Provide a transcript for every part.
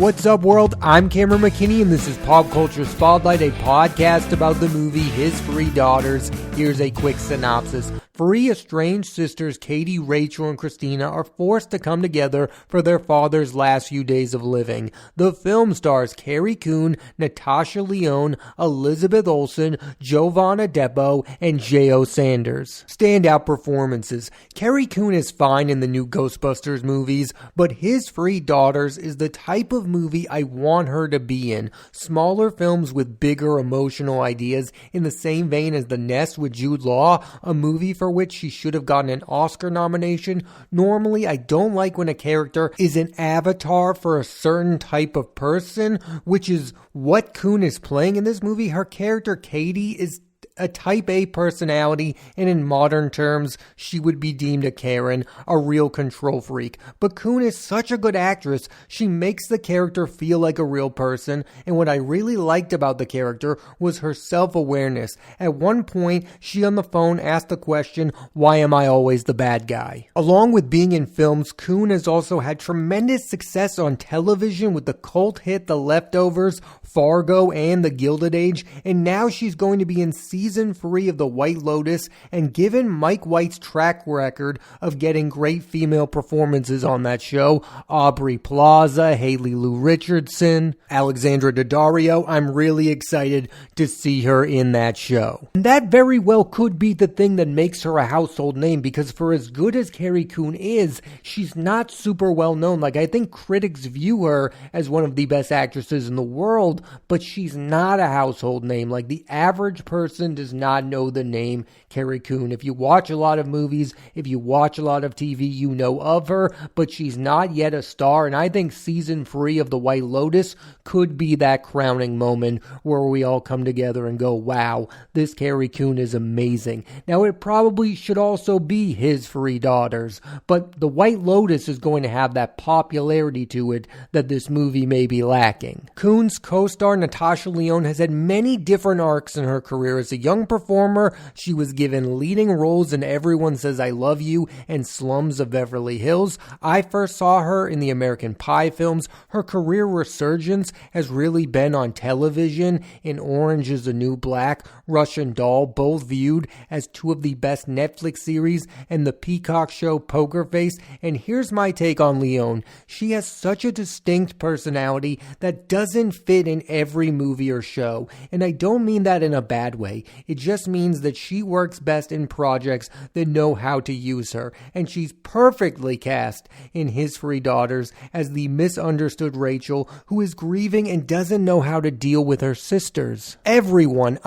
What's up, world? I'm Cameron McKinney, and this is Pop Culture Spotlight, a podcast about the movie His Three Daughters. Here's a quick synopsis. Three estranged sisters, Katie, Rachel, and Christina, are forced to come together for their father's last few days of living. The film stars Carrie Coon, Natasha Lyonne, Elizabeth Olsen, Giovanna Depo, and J.O. Sanders. Standout performances. Carrie Coon is fine in the new Ghostbusters movies, but His Three Daughters is the type of movie I want her to be in. Smaller films with bigger emotional ideas, in the same vein as The Nest with Jude Law, a movie for which she should have gotten an Oscar nomination. Normally, I don't like when a character is an avatar for a certain type of person, which is what Coon is playing in this movie. Her character, Katie, is a type A personality, and in modern terms, she would be deemed a Karen, a real control freak. But Coon is such a good actress, she makes the character feel like a real person, and what I really liked about the character was her self-awareness. At one point, she on the phone asked the question, why am I always the bad guy? Along with being in films, Coon has also had tremendous success on television with the cult hit The Leftovers, Fargo, and The Gilded Age, and now she's going to be in Season 3 of The White Lotus, and given Mike White's track record of getting great female performances on that show, Aubrey Plaza, Haley Lou Richardson, Alexandra Daddario, I'm really excited to see her in that show. And that very well could be the thing that makes her a household name, because for as good as Carrie Coon is, she's not super well known. Like, I think critics view her as one of the best actresses in the world, but she's not a household name. Like, the average person does not know the name Carrie Coon. If you watch a lot of movies, if you watch a lot of TV, you know of her, but she's not yet a star, and I think Season 3 of The White Lotus could be that crowning moment where we all come together and go, wow, this Carrie Coon is amazing. Now, it probably should also be His Three Daughters, but The White Lotus is going to have that popularity to it that this movie may be lacking. Coon's co-star Natasha Lyonne has had many different arcs in her career. As a young performer, she was given leading roles in Everyone Says I Love You and Slums of Beverly Hills. I first saw her in the American Pie films. Her career resurgence has really been on television in Orange is the New Black, Russian Doll, both viewed as two of the best Netflix series, and the Peacock show Poker Face. And here's my take on Lyonne. She has such a distinct personality that doesn't fit in every movie or show. And I don't mean that in a bad way. It just means that she works best in projects that know how to use her. And she's perfectly cast in His Three Daughters as the misunderstood Rachel who is grieving and doesn't know how to deal with her sisters. Everyone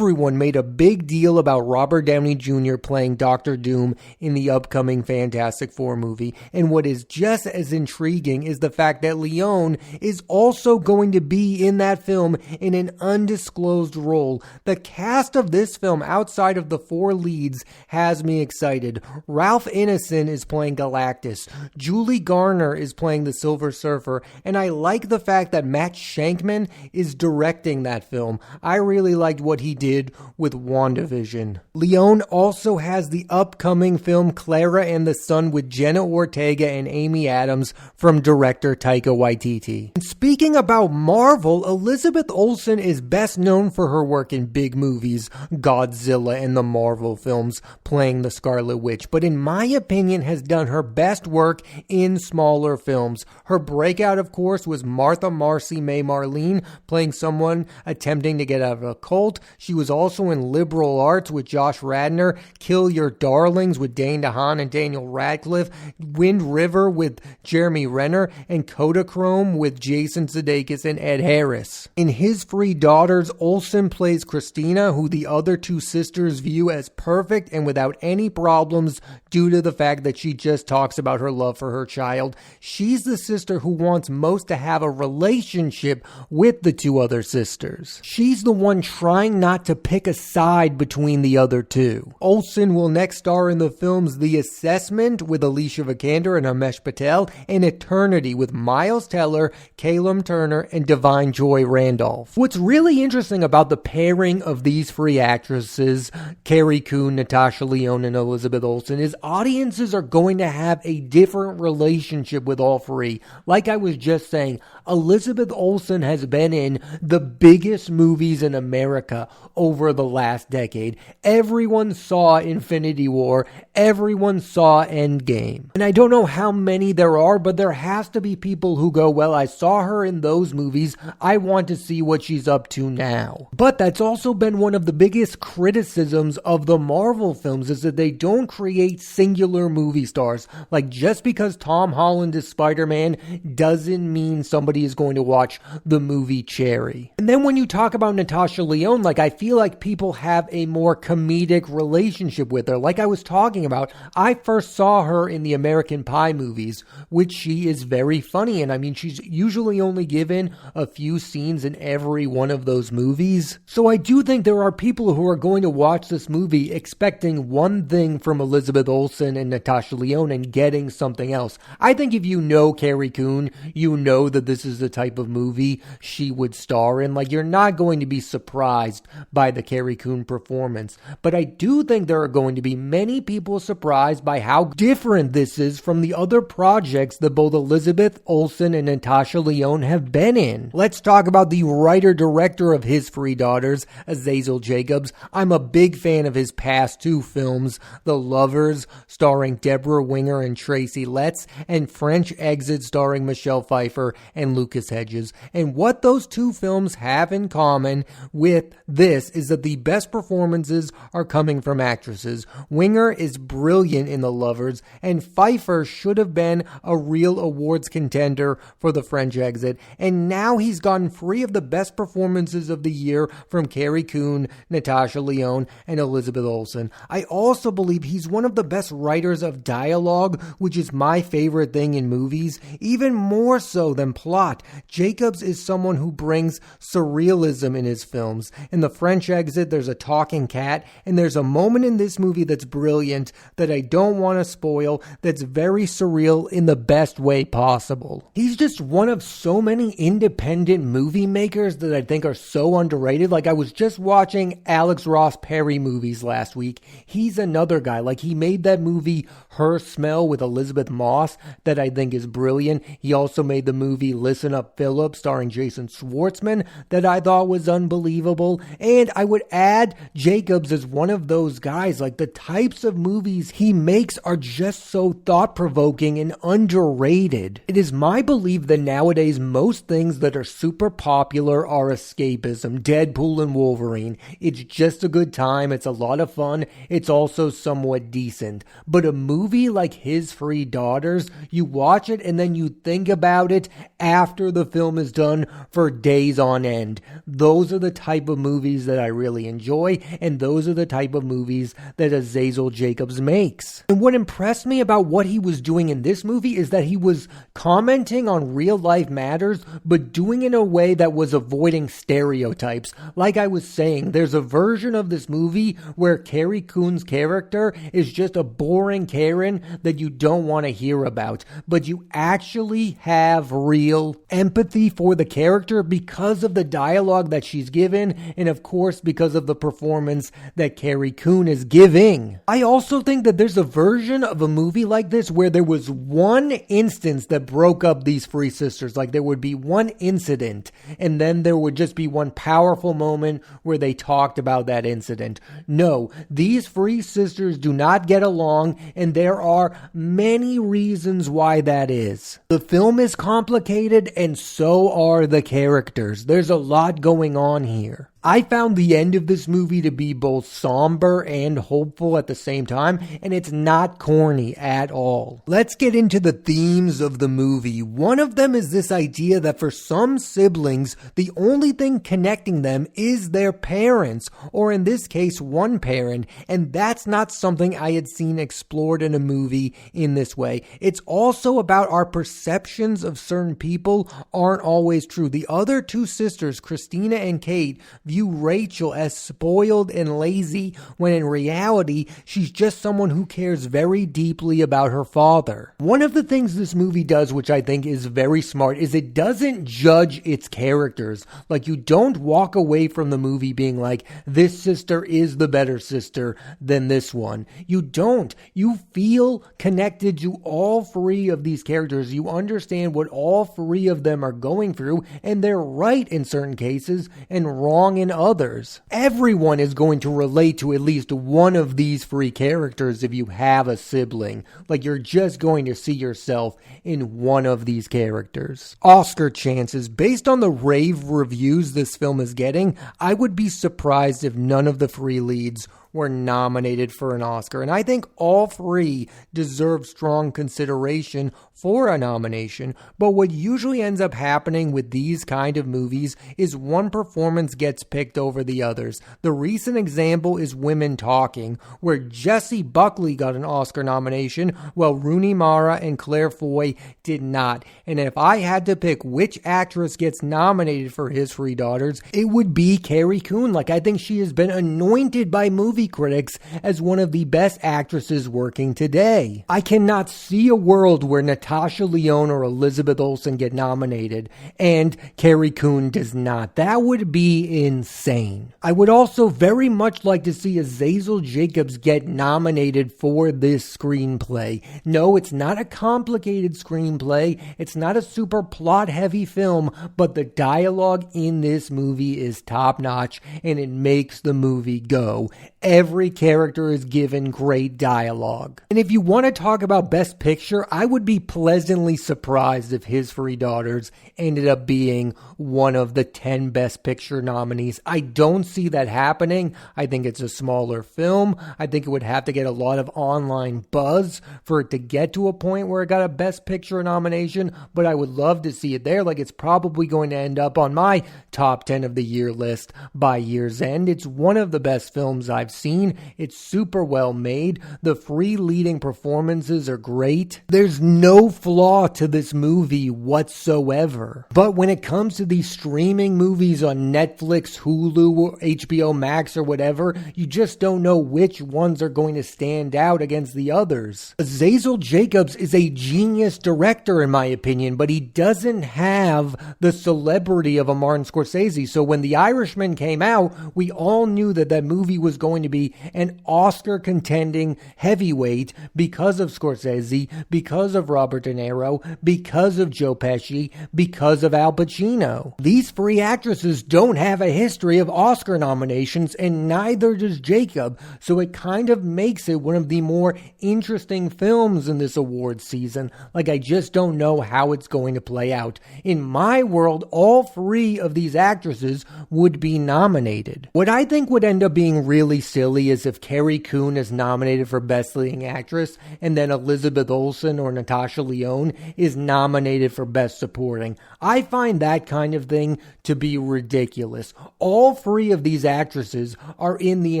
made a big deal about Robert Downey Jr. playing Dr. Doom in the upcoming Fantastic Four movie. And what is just as intriguing is the fact that Lyonne is also going to be in that film in an undisclosed role. The cast of this film, outside of the four leads, has me excited. Ralph Ineson is playing Galactus. Julie Garner is playing the Silver Surfer. And I like the fact that Matt Shankman is directing that film. I really liked what he did with WandaVision. Lyonne also has the upcoming film Clara and the Sun with Jenna Ortega and Amy Adams from director Taika Waititi. And speaking about Marvel, Elizabeth Olsen is best known for her work in big movies, Godzilla and the Marvel films, playing the Scarlet Witch, but in my opinion has done her best work in smaller films. Her breakout, of course, was Martha Marcy May Marlene, playing someone attempting to get out of a cult. She was also in Liberal Arts with Josh Radnor, Kill Your Darlings with Dane DeHaan and Daniel Radcliffe, Wind River with Jeremy Renner, and Kodachrome with Jason Sudeikis and Ed Harris. In His Three Daughters, Olsen plays Christina, who the other two sisters view as perfect and without any problems due to the fact that she just talks about her love for her child. She's the sister who wants most to have a relationship with the two other sisters. She's the one trying not to pick a side between the other two. Olsen will next star in the films The Assessment with Alicia Vikander and Amesh Patel, and Eternity with Miles Teller, Calum Turner, and Divine Joy Randolph. What's really interesting about the pairing of these three actresses, Carrie Coon, Natasha Lyonne, and Elizabeth Olsen, is audiences are going to have a different relationship with all three. Like I was just saying, Elizabeth Olsen has been in the biggest movies in America over the last decade. Everyone saw Infinity War. Everyone saw Endgame. And I don't know how many there are, but there has to be people who go, well, I saw her in those movies. I want to see what she's up to now. But that's also been one of the biggest criticisms of the Marvel films, is that they don't create singular movie stars. Like, just because Tom Holland is Spider-Man doesn't mean somebody is going to watch the movie Cherry. And then when you talk about Natasha Lyonne, like, I feel like people have a more comedic relationship with her. Like I was talking about, I first saw her in the American Pie movies, which she is very funny in. I mean, she's usually only given a few scenes in every one of those movies. So I do think there are people who are going to watch this movie expecting one thing from Elizabeth Olsen and Natasha Lyonne and getting something else. I think if you know Carrie Coon, you know that this is the type of movie she would star in. Like, you're not going to be surprised by the Carrie Coon performance. But I do think there are going to be many people surprised by how different this is from the other projects that both Elizabeth Olsen and Natasha Lyonne have been in. Let's talk about the writer-director of His Three Daughters, Azazel Jacobs. I'm a big fan of his past two films, The Lovers, starring Deborah Winger and Tracy Letts, and French Exit, starring Michelle Pfeiffer and Lucas Hedges. And what those two films have in common with this is that the best performances are coming from actresses. Winger is brilliant in The Lovers, and Pfeiffer should have been a real awards contender for The French Exit, and now he's gotten three of the best performances of the year from Carrie Coon, Natasha Lyonne, and Elizabeth Olsen. I also believe he's one of the best writers of dialogue, which is my favorite thing in movies, even more so than plot. Jacobs is someone who brings surrealism in his films. In The French Exit, there's a talking cat, and there's a moment in this movie that's brilliant that I don't want to spoil, that's very surreal in the best way possible. He's just one of so many independent movie makers that I think are so underrated. Like, I was just watching Alex Ross Perry movies last week. He's another guy. Like, he made that movie Her Smell with Elizabeth Moss that I think is brilliant. He also made the movie Listen Up Philip starring Jason Schwartzman that I thought was unbelievable. And I would add Jacobs as one of those guys. Like, the types of movies he makes are just so thought-provoking and underrated. It is my belief that nowadays most things that are super popular are escapism. Deadpool and Wolverine. It's just a good time. It's a lot of fun. It's also somewhat decent. But a movie like His Three Daughters, you watch it and then you think about it after the film is done for days on end. Those are the type of movies that I really enjoy, and those are the type of movies that Azazel Jacobs makes. And what impressed me about what he was doing in this movie is that he was commenting on real life matters, but doing it in a way that was avoiding stereotypes. Like I was saying, there's a version of this movie where Carrie Coon's character is just a boring Karen that you don't want to hear about, but you actually have real empathy for the character because of the dialogue that she's given, and of course because of the performance that Carrie Coon is giving. I also think that there's a version of a movie like this where there was one instance that broke up these three sisters. Like, there would be one incident, and then there would just be one powerful moment where they talked about that incident. No, these three sisters do not get along, and there are many reasons why that is. The film is complicated, and so are the characters. There's a lot going on here. I found the end of this movie to be both somber and hopeful at the same time, and it's not corny at all. Let's get into the themes of the movie. One of them is this idea that for some siblings, the only thing connecting them is their parents, or in this case, one parent, and that's not something I had seen explored in a movie in this way. It's also about our perceptions of certain people aren't always true. The other two sisters, Christina and Kate, view Rachel as spoiled and lazy, when in reality, she's just someone who cares very deeply about her father. One of the things this movie does, which I think is very smart, is it doesn't judge its characters. Like, you don't walk away from the movie being like, this sister is the better sister than this one. You don't. You feel connected to all three of these characters. You understand what all three of them are going through, and they're right in certain cases and wrong in others. Everyone is going to relate to at least one of these three characters if you have a sibling. Like, you're just going to see yourself in one of these characters. Oscar chances. Based on the rave reviews this film is getting, I would be surprised if none of the three leads were nominated for an Oscar. And I think all three deserve strong consideration for a nomination. But what usually ends up happening with these kind of movies is one performance gets picked over the others. The recent example is Women Talking, where Jessie Buckley got an Oscar nomination while Rooney Mara and Claire Foy did not. And if I had to pick which actress gets nominated for His Three Daughters, it would be Carrie Coon. Like, I think she has been anointed by movie critics as one of the best actresses working today. I cannot see a world where Natasha Lyonne or Elizabeth Olsen get nominated and Carrie Coon does not. That would be insane. I would also very much like to see Azazel Jacobs get nominated for this screenplay. No, it's not a complicated screenplay. It's not a super plot-heavy film, but the dialogue in this movie is top-notch and it makes the movie go. Every character is given great dialogue. And if you want to talk about Best Picture, I would be pleasantly surprised if His Three Daughters ended up being one of the 10 Best Picture nominees. I don't see that happening. I think it's a smaller film. I think it would have to get a lot of online buzz for it to get to a point where it got a Best Picture nomination, but I would love to see it there. Like, it's probably going to end up on my top 10 of the year list by year's end. It's one of the best films I've seen. It's super well made. The three leading performances are great. There's no flaw to this movie whatsoever. But when it comes to these streaming movies on Netflix, Hulu, or HBO Max or whatever, you just don't know which ones are going to stand out against the others. Azazel Jacobs is a genius director in my opinion, but he doesn't have the celebrity of a Martin Scorsese. So when The Irishman came out, we all knew that that movie was going to be an Oscar contending heavyweight because of Scorsese, because of Robert De Niro, because of Joe Pesci, because of Al Pacino. These three actresses don't have a history of Oscar nominations, and neither does Jacob, so it kind of makes it one of the more interesting films in this award season. Like, I just don't know how it's going to play out. In my world, all three of these actresses would be nominated. What I think would end up being really silly is if Carrie Coon is nominated for Best Leading Actress and then Elizabeth Olsen or Natasha Lyonne is nominated for Best Supporting. I find that kind of thing to be ridiculous. All three of these actresses are in the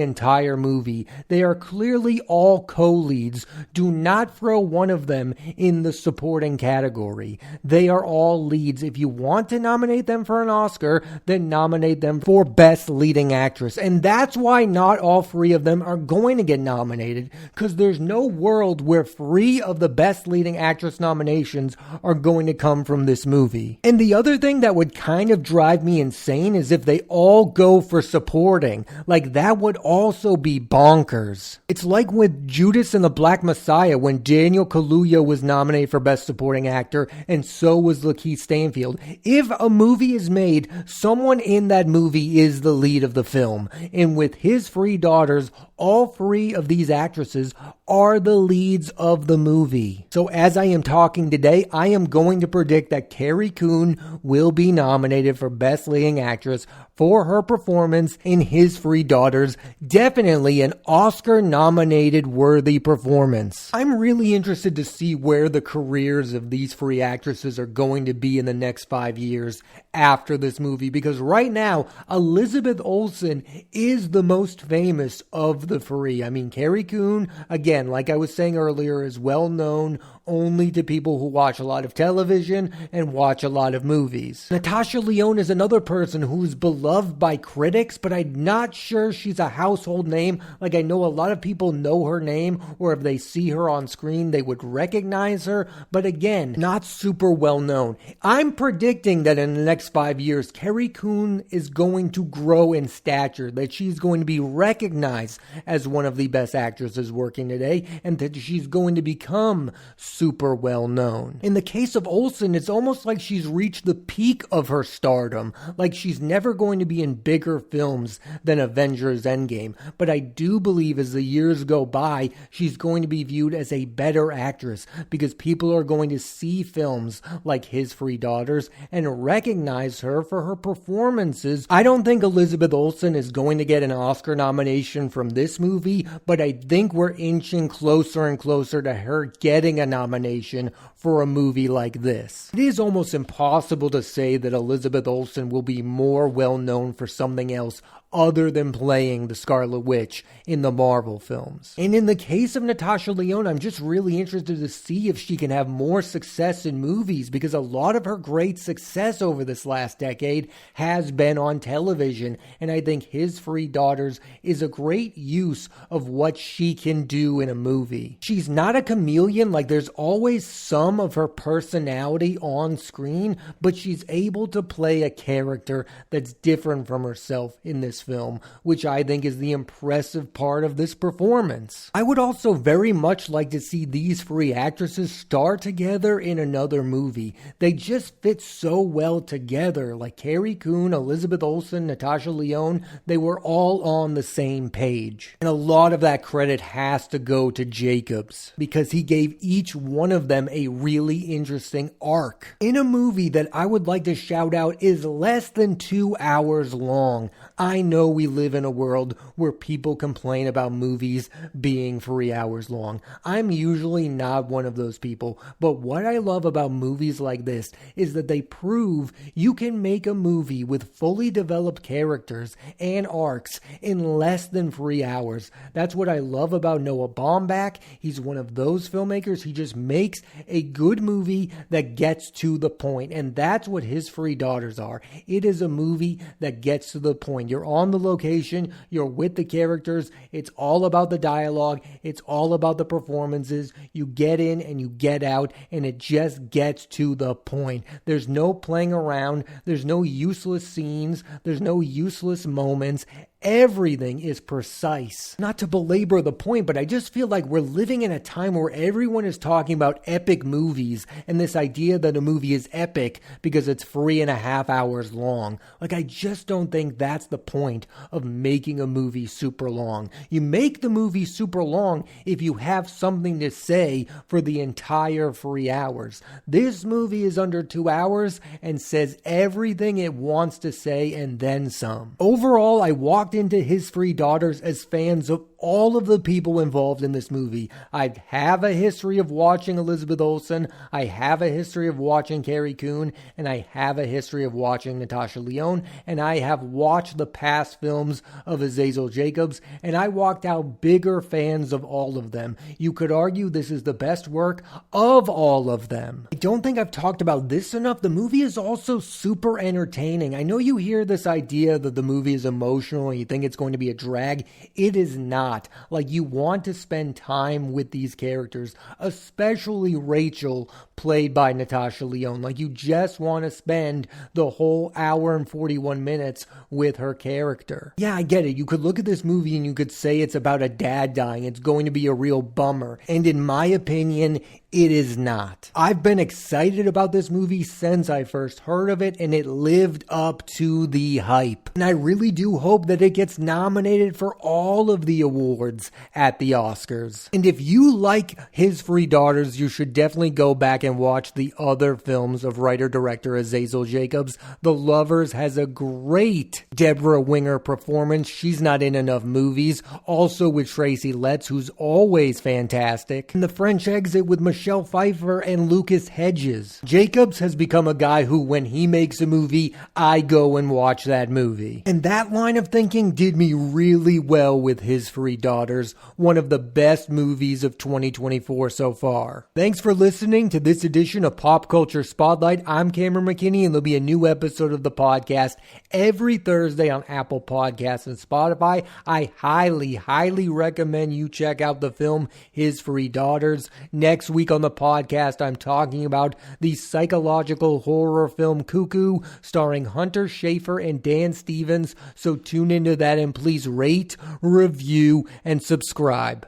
entire movie. They are clearly all co-leads. Do not throw one of them in the supporting category. They are all leads. If you want to nominate them for an Oscar, then nominate them for Best Leading Actress. And that's why not all three of them are going to get nominated, because there's no world where three of the Best Leading Actress nominations are going to come from this movie. And the other thing that would kind of drive me insane is if they all go for supporting. Like, that would also be bonkers. It's like with Judas and the Black Messiah when Daniel Kaluuya was nominated for Best Supporting Actor and so was Lakeith Stanfield. If a movie is made, someone in that movie is the lead of the film. And with His Three Daughters, all three of these actresses are the leads of the movie. So as I am talking today, I am going to predict that Carrie Coon will be nominated for Best Leading Actress for her performance in His Three Daughters. Definitely an Oscar-nominated worthy performance. I'm really interested to see where the careers of these three actresses are going to be in the next 5 years after this movie, because right now, Elizabeth Olsen is the most famous of the three. I mean, Carrie Coon, again, like I was saying earlier, is well known only to people who watch a lot of television and watch a lot of movies. Natasha Lyonne is another person who's beloved by critics, but I'm not sure she's a household name. Like, I know a lot of people know her name, or if they see her on screen, they would recognize her, but again, not super well known. I'm predicting that in the next 5 years, Carrie Coon is going to grow in stature, that she's going to be recognized as one of the best actresses working today, and that she's going to become super well known. In the case of Olsen, it's almost like she's reached the peak of her stardom, like she's never going to be in bigger films than Avengers Endgame, but I do believe as the years go by, she's going to be viewed as a better actress, because people are going to see films like His Three Daughters and recognize her for her performances. I don't think Elizabeth Olsen is going to get an Oscar nomination from this movie, but I think we're inching closer and closer to her getting a nomination for a movie like this. It is almost impossible to say that Elizabeth Olsen will be more well known for something else other than playing the Scarlet Witch in the Marvel films. And in the case of Natasha Lyonne, I'm just really interested to see if she can have more success in movies, because a lot of her great success over this last decade has been on television, and I think His Three Daughters is a great use of what she can do in a movie. She's not a chameleon, like there's always some of her personality on screen, but she's able to play a character that's different from herself in this film, which I think is the impressive part of this performance. I would also very much like to see these three actresses star together in another movie. They just fit so well together, like Carrie Coon, Elizabeth Olsen, Natasha Lyonne. They were all on the same page. And a lot of that credit has to go to Jacobs, because he gave each one of them a really interesting arc. In a movie that I would like to shout out is less than 2 hours long. I know we live in a world where people complain about movies being 3 hours long. I'm usually not one of those people, but what I love about movies like this is that they prove you can make a movie with fully developed characters and arcs in less than 3 hours. That's what I love about Noah Baumbach. He's one of those filmmakers. He just makes a good movie that gets to the point, and that's what His Three Daughters are. It is a movie that gets to the point. You're on the location, you're with the characters, it's all about the dialogue, it's all about the performances, you get in and you get out, and it just gets to the point. There's no playing around, there's no useless scenes, there's no useless moments. Everything is precise. Not to belabor the point, but I just feel like we're living in a time where everyone is talking about epic movies and this idea that a movie is epic because it's 3.5 hours long. Like, I just don't think that's the point of making a movie super long. You make the movie super long if you have something to say for the entire 3 hours. This movie is under 2 hours and says everything it wants to say and then some. Overall, I walked into His Three Daughters as fans of all of the people involved in this movie. I have a history of watching Elizabeth Olsen, I have a history of watching Carrie Coon, and I have a history of watching Natasha Lyonne, and I have watched the past films of Azazel Jacobs, and I walked out bigger fans of all of them. You could argue this is the best work of all of them. I don't think I've talked about this enough. The movie is also super entertaining. I know you hear this idea that the movie is emotional and you think it's going to be a drag. It is not. Like, you want to spend time with these characters, especially Rachel, played by Natasha Lyonne. Like, you just want to spend the whole hour and 41 minutes with her character. Yeah, I get it. You could look at this movie and you could say it's about a dad dying. It's going to be a real bummer. And in my opinion, it is not. I've been excited about this movie since I first heard of it, and it lived up to the hype. And I really do hope that it gets nominated for all of the awards at the Oscars. And if you like His Three Daughters, you should definitely go back and watch the other films of writer-director Azazel Jacobs. The Lovers has a great Deborah Winger performance. She's not in enough movies. Also with Tracy Letts, who's always fantastic. And The French Exit with Michelle Michelle Pfeiffer and Lucas Hedges. Jacobs has become a guy who, when he makes a movie, I go and watch that movie. And that line of thinking did me really well with His Three Daughters, one of the best movies of 2024 so far. Thanks for listening to this edition of Pop Culture Spotlight. I'm Cameron McKinney, and there'll be a new episode of the podcast every Thursday on Apple Podcasts and Spotify. I highly recommend you check out the film His Three Daughters. Next week on the podcast, I'm talking about the psychological horror film Cuckoo, starring Hunter Schafer and Dan Stevens. So tune into that and please rate, review, and subscribe.